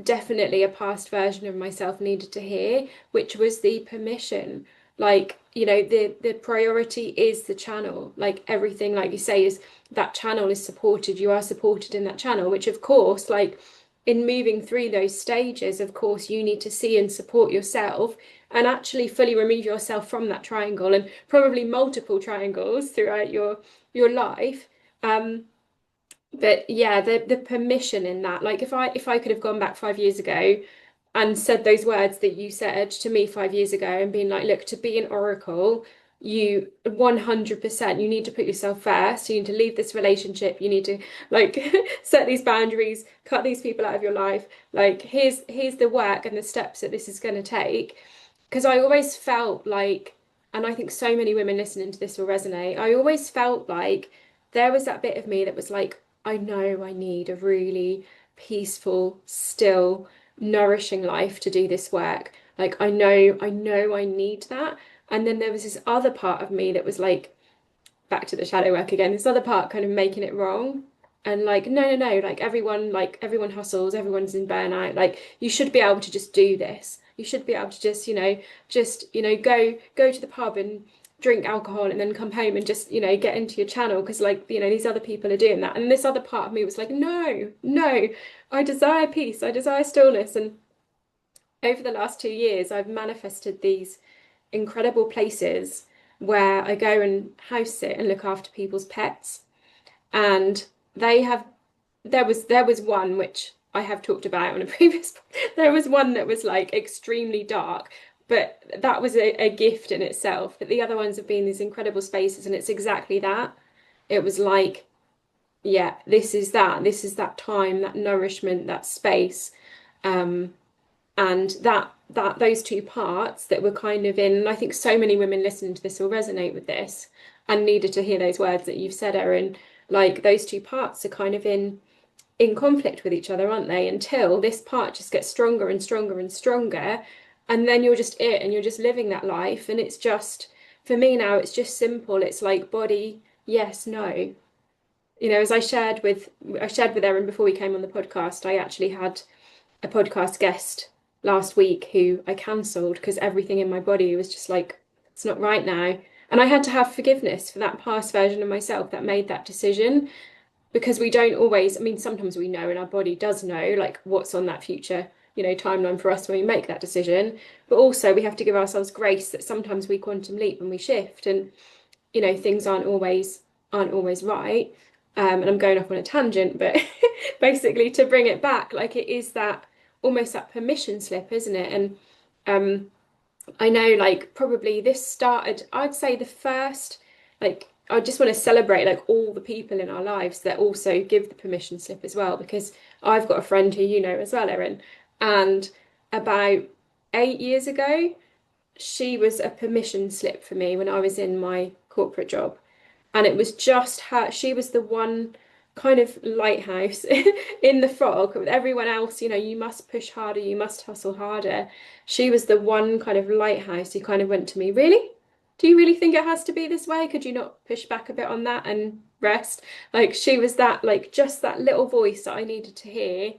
definitely a past version of myself needed to hear, which was the permission. Like, the priority is the channel. Like everything, like you say, is that channel is supported. You are supported in that channel, which of course, like in moving through those stages, of course, you need to see and support yourself and actually fully remove yourself from that triangle and probably multiple triangles throughout your life. But yeah, the permission in that, like if I could have gone back 5 years ago and said those words that you said to me 5 years ago and been like, look, to be an oracle, you 100% you need to put yourself first. You need to leave this relationship. You need to like set these boundaries, cut these people out of your life. Like here's the work and the steps that this is going to take. Because I always felt like, and I think so many women listening to this will resonate, I always felt like there was that bit of me that was like, I know I need a really peaceful, still, nourishing life to do this work. Like I know I need that. And then there was this other part of me that was like, back to the shadow work again, this other part kind of making it wrong. And like, no, no, no, like everyone hustles, everyone's in burnout. Like you should be able to just do this. You should be able to just, go to the pub and drink alcohol and then come home and just, get into your channel because like, these other people are doing that. And this other part of me was like, no, no, I desire peace, I desire stillness. And over the last 2 years, I've manifested these incredible places where I go and house sit and look after people's pets. And they have there was one which I have talked about on a previous there was one that was like extremely dark, but that was a gift in itself. But the other ones have been these incredible spaces, and it's exactly that. It was like, yeah, this is that time, that nourishment, that space. Um, and that those two parts that were kind of in, and I think so many women listening to this will resonate with this and needed to hear those words that you've said, Erin. Like those two parts are kind of in conflict with each other, aren't they? Until this part just gets stronger and stronger and stronger, and then you're just it, and you're just living that life. And it's just, for me now, it's just simple. It's like body, yes, no. As I shared with Erin before we came on the podcast, I actually had a podcast guest last week who I cancelled because everything in my body was just like, it's not right now. And I had to have forgiveness for that past version of myself that made that decision, because we don't always, I mean, sometimes we know and our body does know like what's on that future, timeline for us when we make that decision. But also we have to give ourselves grace that sometimes we quantum leap and we shift, and things aren't always right. And I'm going off on a tangent, but basically to bring it back, like it is that almost that permission slip, isn't it? And um, I know, like, probably this started, I'd say the first, like, I just want to celebrate like all the people in our lives that also give the permission slip as well, because I've got a friend who you know as well, Erin, and about 8 years ago, she was a permission slip for me when I was in my corporate job. And it was just her, she was the one kind of lighthouse in the fog with everyone else, you must push harder, you must hustle harder. She was the one kind of lighthouse who kind of went to me, really? Do you really think it has to be this way? Could you not push back a bit on that and rest? Like she was that, like just that little voice that I needed to hear,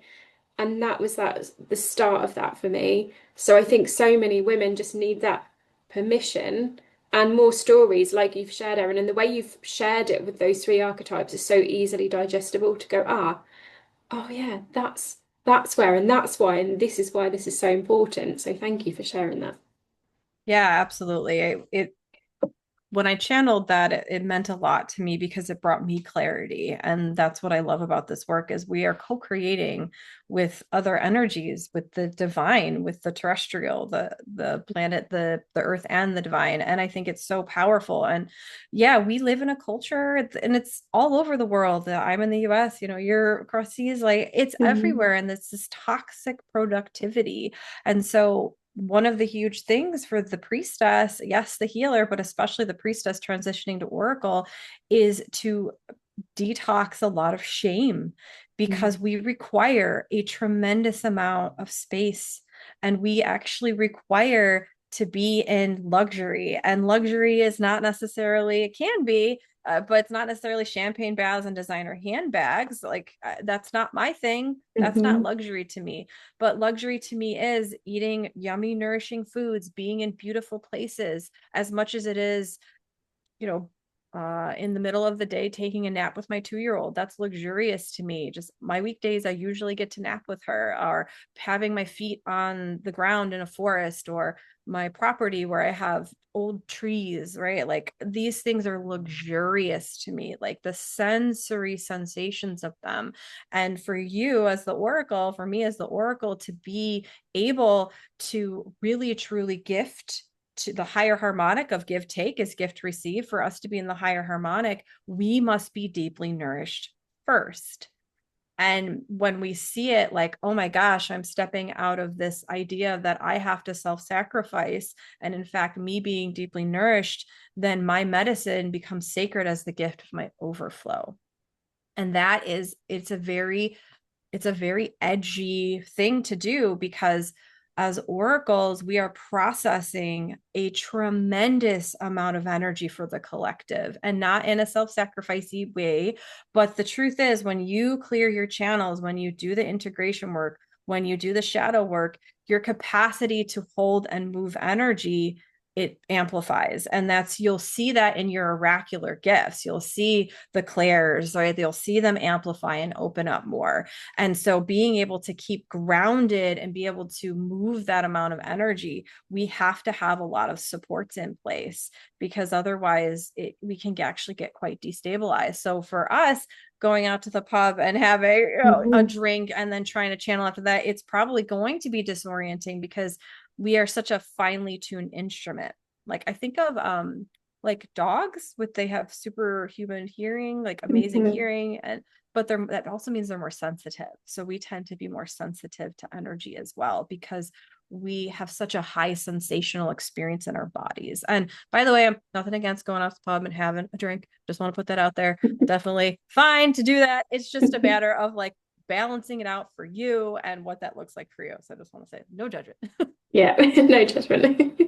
and that was the start of that for me. So I think so many women just need that permission and more stories like you've shared, Erin, and the way you've shared it with those three archetypes is so easily digestible to go, oh yeah, that's where, and that's why, and this is why this is so important. So thank you for sharing that. Yeah, absolutely. It when I channeled that, it meant a lot to me because it brought me clarity. And that's what I love about this work is we are co-creating with other energies, with the divine, with the terrestrial, the planet, the earth and the divine. And I think it's so powerful. And yeah, we live in a culture and it's all over the world. I'm in the US, you're across seas, like it's Mhm. everywhere. And it's this toxic productivity. And so one of the huge things for the priestess, yes, the healer, but especially the priestess transitioning to oracle, is to detox a lot of shame because we require a tremendous amount of space and we actually require to be in luxury. And luxury is not necessarily, it can be, but it's not necessarily champagne baths and designer handbags. Like, that's not my thing. That's not Mhm. luxury to me. But luxury to me is eating yummy, nourishing foods, being in beautiful places, as much as it is, you know, in the middle of the day taking a nap with my 2-year-old. That's luxurious to me. Just my weekdays, I usually get to nap with her, or having my feet on the ground in a forest or my property where I have old trees, right? Like these things are luxurious to me, like the sensory sensations of them. And for you as the oracle, for me as the oracle, to be able to really truly gift to the higher harmonic of give take is gift receive. For us to be in the higher harmonic, we must be deeply nourished first. And when we see it like, oh my gosh, I'm stepping out of this idea that I have to self sacrifice. And in fact, me being deeply nourished, then my medicine becomes sacred as the gift of my overflow. And that is, it's a very edgy thing to do because as oracles, we are processing a tremendous amount of energy for the collective and not in a self-sacrificey way. But the truth is, when you clear your channels, when you do the integration work, when you do the shadow work, your capacity to hold and move energy it amplifies. And that's, you'll see that in your oracular gifts. You'll see the clairs, right? You'll see them amplify and open up more. And so being able to keep grounded and be able to move that amount of energy, we have to have a lot of supports in place, because otherwise we can actually get quite destabilized. So for us, going out to the pub and having, you know, a drink and then trying to channel after that, it's probably going to be disorienting, because we are such a finely tuned instrument. Like I think of like dogs, with they have superhuman hearing, like amazing hearing, and but that also means they're more sensitive. So we tend to be more sensitive to energy as well, because we have such a high sensational experience in our bodies. And by the way, I'm nothing against going out to the pub and having a drink. Just want to put that out there. Definitely fine to do that. It's just a matter of like balancing it out for you and what that looks like for you. So I just want to say no judgment. Yeah, no judgment.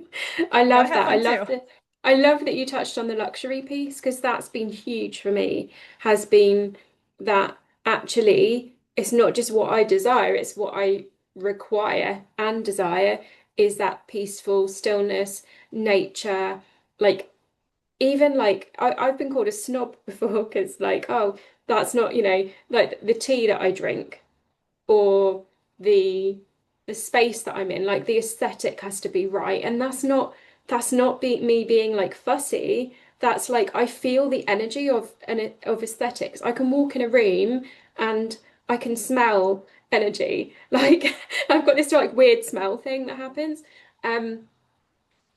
I Go love have that. fun too. I love that you touched on the luxury piece, because that's been huge for me, has been that actually it's not just what I desire, it's what I require and desire, is that peaceful stillness, nature, like even like I've been called a snob before, because like, oh, that's not, like the tea that I drink, or the the space that I'm in, like the aesthetic has to be right. And me being like fussy. That's like I feel the energy of aesthetics. I can walk in a room and I can smell energy. Like I've got this like weird smell thing that happens. Um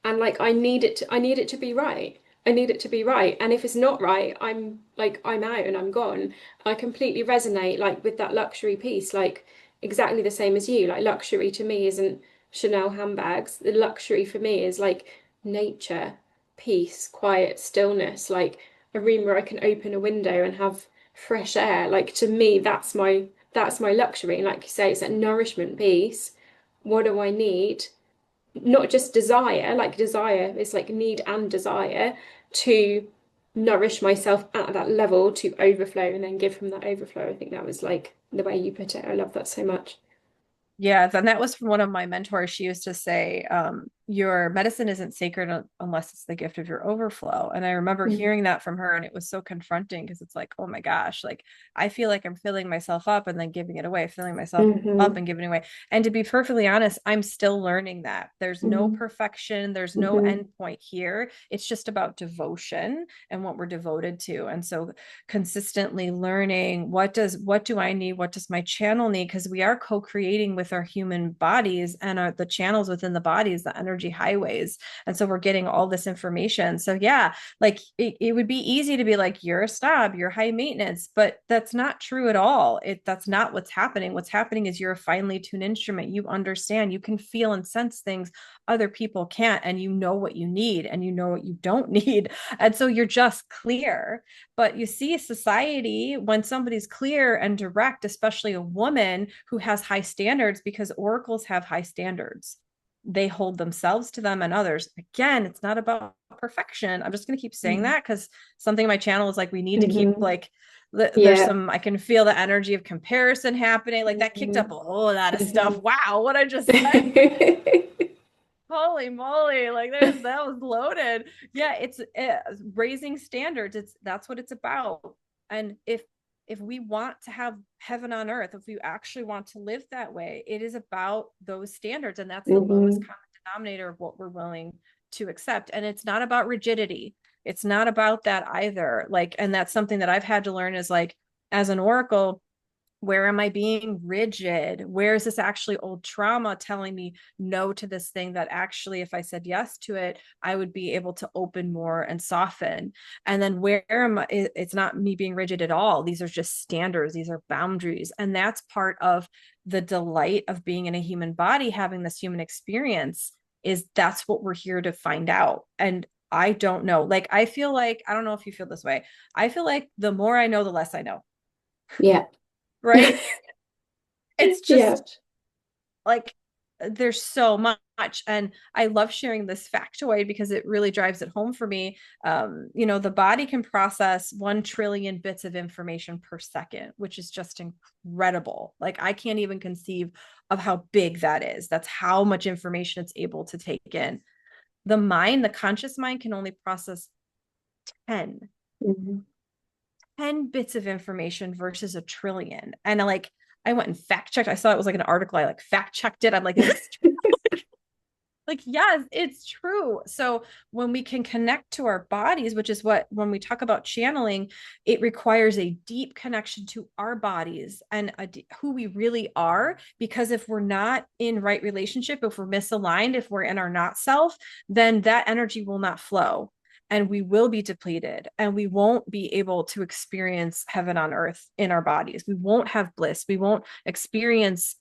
and like I need it to be right. I need it to be right. And if it's not right, I'm out and I'm gone. I completely resonate like with that luxury piece, like exactly the same as you. Like luxury to me isn't Chanel handbags. The luxury for me is like nature, peace, quiet, stillness, like a room where I can open a window and have fresh air. Like to me, that's my luxury. And like you say, it's that nourishment piece. What do I need? Not just desire, like desire is like need and desire to nourish myself at that level to overflow and then give from that overflow. I think that was like the way you put it. I love that so much. Yeah, and that was from one of my mentors. She used to say, your medicine isn't sacred unless it's the gift of your overflow. And I remember Mm. hearing that from her, and it was so confronting, because it's like, oh my gosh, like I feel like I'm filling myself up and then giving it away, filling myself up Hmm. and giving it away. And to be perfectly honest, I'm still learning that. There's no Hmm. perfection, there's no Hmm. end point here. It's just about devotion and what we're devoted to. And so consistently learning, what do I need, what does my channel need, because we are co-creating with our human bodies, and the channels within the bodies, the energy highways. And so we're getting all this information. So yeah, like it would be easy to be like, you're a snob, you're high maintenance, but that's not true at all. That's not what's happening. What's happening is you're a finely tuned instrument. You understand, you can feel and sense things other people can't, and you know what you need and you know what you don't need. And so you're just clear. But you see, society, when somebody's clear and direct, especially a woman who has high standards, because oracles have high standards, they hold themselves to them and others. Again, it's not about perfection. I'm just going to keep saying that, because something in my channel is like, we need to keep Hmm. like, there's Yeah. some, I can feel the energy of comparison happening. Like that kicked Hmm. up a whole lot of stuff. Hmm. Wow, what I just said. Holy moly, like that was loaded. Yeah, it's raising standards. That's what it's about. And if we want to have heaven on earth, if we actually want to live that way, it is about those standards, and that's the lowest Hmm. common denominator of what we're willing to accept. And it's not about rigidity. It's not about that either. Like, and that's something that I've had to learn, is like, as an oracle, where am I being rigid? Where is this actually old trauma telling me no to this thing that actually, if I said yes to it, I would be able to open more and soften? And then where am I? It's not me being rigid at all. These are just standards, these are boundaries. And that's part of the delight of being in a human body, having this human experience, is that's what we're here to find out. And I don't know. Like, I feel like, I don't know if you feel this way. I feel like the more I know, the less I know, Yeah. right? It's Yeah. just like, there's so much. And I love sharing this factoid because it really drives it home for me. The body can process 1 trillion bits of information per second, which is just incredible. Like, I can't even conceive of how big that is. That's how much information it's able to take in. The mind, the conscious mind, can only process 10 Mhm. 10 bits of information versus a trillion. And I went and fact checked. I saw it was like an article. I like fact checked it. I'm like, is this true? Like, yes, it's true. So when we can connect to our bodies, which is what, when we talk about channeling, it requires a deep connection to our bodies and who we really are. Because if we're not in right relationship, if we're misaligned, if we're in our not self, then that energy will not flow, and we will be depleted, and we won't be able to experience heaven on earth in our bodies. We won't have bliss. We won't experience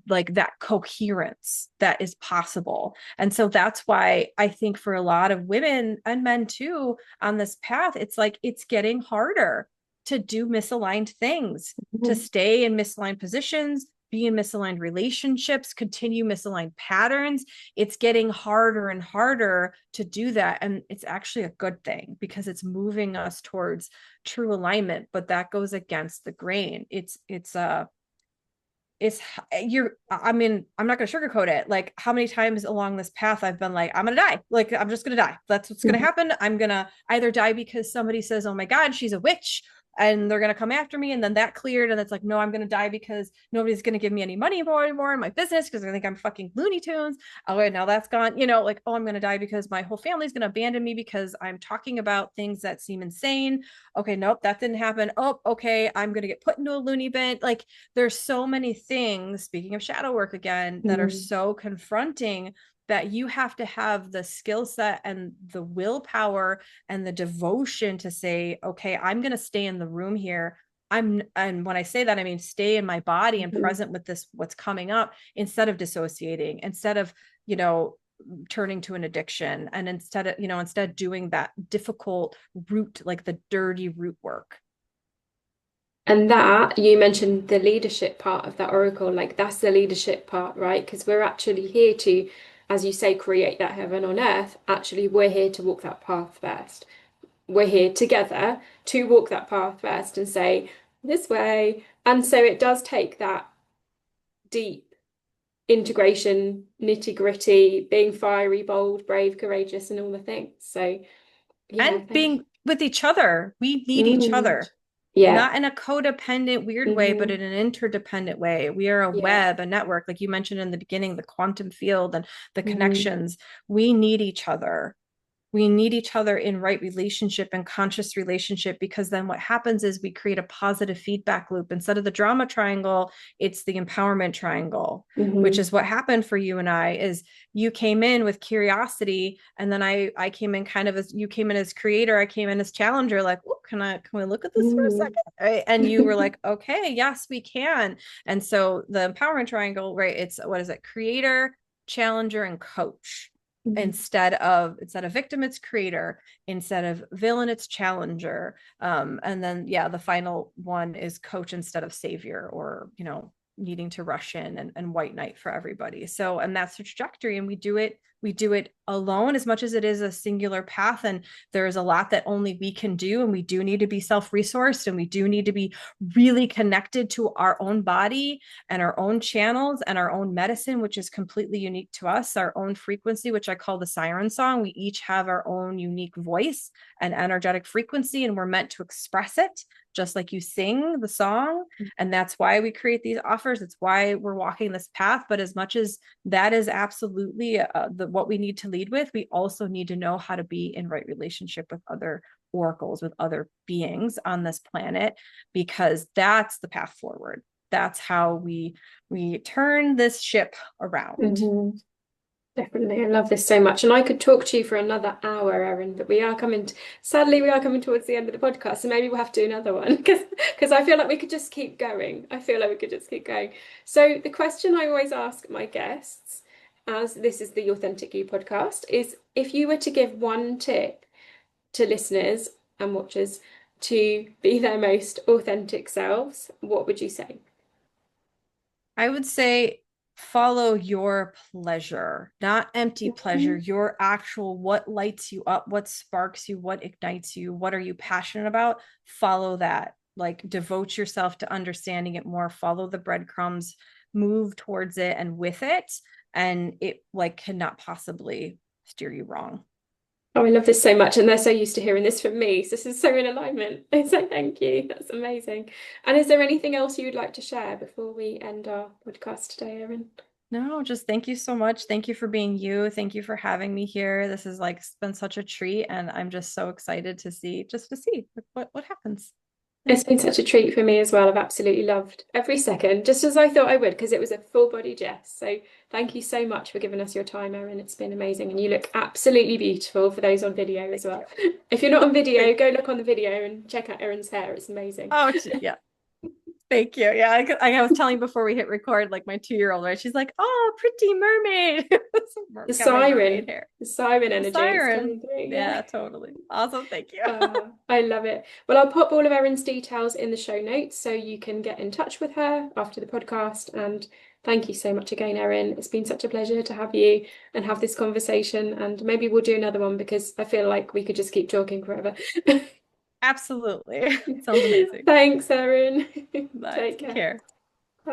like that coherence that is possible. And so that's why I think for a lot of women and men too on this path, it's like it's getting harder to do misaligned things, to Mhm. stay in misaligned positions, be in misaligned relationships, continue misaligned patterns. It's getting harder and harder to do that. And it's actually a good thing because it's moving us towards true alignment, but that goes against the grain. It's you're I mean, I'm not going to sugarcoat it. Like, how many times along this path I've been like, I'm going to die. Like, I'm just going to die. That's what's going to Mhm. happen. I'm going to either die because somebody says, oh my God, she's a witch, and they're going to come after me. And then that cleared. And it's like, no, I'm going to die because nobody's going to give me any money anymore in my business because I think I'm fucking Looney Tunes. Oh, wait, now that's gone. Like, oh, I'm going to die because my whole family's going to abandon me because I'm talking about things that seem insane. Okay, nope, that didn't happen. Oh, okay, I'm going to get put into a loony bin. Like, there's so many things, speaking of shadow work again, that are Mhm. so confronting that you have to have the skill set and the willpower and the devotion to say, okay, I'm going to stay in the room here. And when I say that, I mean, stay in my body and Mhm. present with this, what's coming up, instead of dissociating, instead of, you know, turning to an addiction, and instead doing that difficult root, like the dirty root work. And that, you mentioned the leadership part of that oracle, like that's the leadership part, right? Because we're actually here to, as you say, create that heaven on earth. Actually, we're here to walk that path first. We're here together to walk that path first and say, this way. And so it does take that deep integration, nitty-gritty, being fiery, bold, brave, courageous, and all the things. So yeah, And thank being with each other. We you. need each other, Yeah. not in a codependent, weird way, but Hmm. in an interdependent way. We are a Yeah. web, a network, like you mentioned in the beginning, the quantum field and the Hmm. connections. We need each other. We need each other in right relationship and conscious relationship, because then what happens is we create a positive feedback loop. Instead of the drama triangle, it's the empowerment triangle, which Hmm. is what happened for you and I. Is you came in with curiosity, and then I came in kind of as, you came in as creator, I came in as challenger, like, oh, can we look at this for a Hmm. second, right? And you were like, okay, yes we can. And so the empowerment triangle, right, it's, what is it, creator, challenger, and coach. Instead of victim, it's creator. Instead of villain, it's challenger. And then yeah, the final one is coach instead of savior, or needing to rush in and white knight for everybody. So, and that's the trajectory, and we do it alone as much as it is a singular path. And there's a lot that only we can do, and we do need to be self-resourced, and we do need to be really connected to our own body and our own channels and our own medicine, which is completely unique to us, our own frequency, which I call the siren song. We each have our own unique voice and energetic frequency, and we're meant to express it just like you sing the song. And that's why we create these offers. It's why we're walking this path. But as much as that is absolutely what we need to lead with, we also need to know how to be in right relationship with other oracles, with other beings on this planet, because that's the path forward. That's how we turn this ship around. Hmm. Definitely. I love this so much. And I could talk to you for another hour, Erin, but sadly, we are coming towards the end of the podcast. So maybe we'll have to do another one because I feel like we could just keep going. I feel like we could just keep going. So the question I always ask my guests, as this is the Authentic You podcast, is if you were to give one tip to listeners and watchers to be their most authentic selves, what would you say? I would say follow your pleasure, not empty pleasure, Mhm. your actual, what lights you up, what sparks you, what ignites you, what are you passionate about? Follow that. Like, devote yourself to understanding it more, follow the breadcrumbs, move towards it and with it. And it like cannot possibly steer you wrong. Oh, I love this so much, and they're so used to hearing this from me. So this is so in alignment. So thank you. That's amazing. And is there anything else you would like to share before we end our podcast today, Erin? No, just thank you so much. Thank you for being you. Thank you for having me here. This has like been such a treat, and I'm just so excited to see what happens. Yeah. It's been such a treat for me as well. I've absolutely loved every second, just as I thought I would, because it was a full body Jess. So thank you so much for giving us your time, Erin. It's been amazing. And you look absolutely beautiful for those on video as well. If you're not on video, go look on the video and check out Erin's hair. It's amazing. Oh, yeah. Thank you. Yeah, I was telling before we hit record, like my 2-year-old, right? She's like, "Oh, pretty mermaid." The Got my mermaid siren, hair. the siren The energy, it's siren. coming through. Yeah. Yeah, totally. Awesome. Thank you. I love it. Well, I'll pop all of Erin's details in the show notes so you can get in touch with her after the podcast. And thank you so much again, Erin. It's been such a pleasure to have you and have this conversation. And maybe we'll do another one because I feel like we could just keep talking forever. Absolutely. Sounds amazing. Thanks, Erin. Bye. Take Take care. care.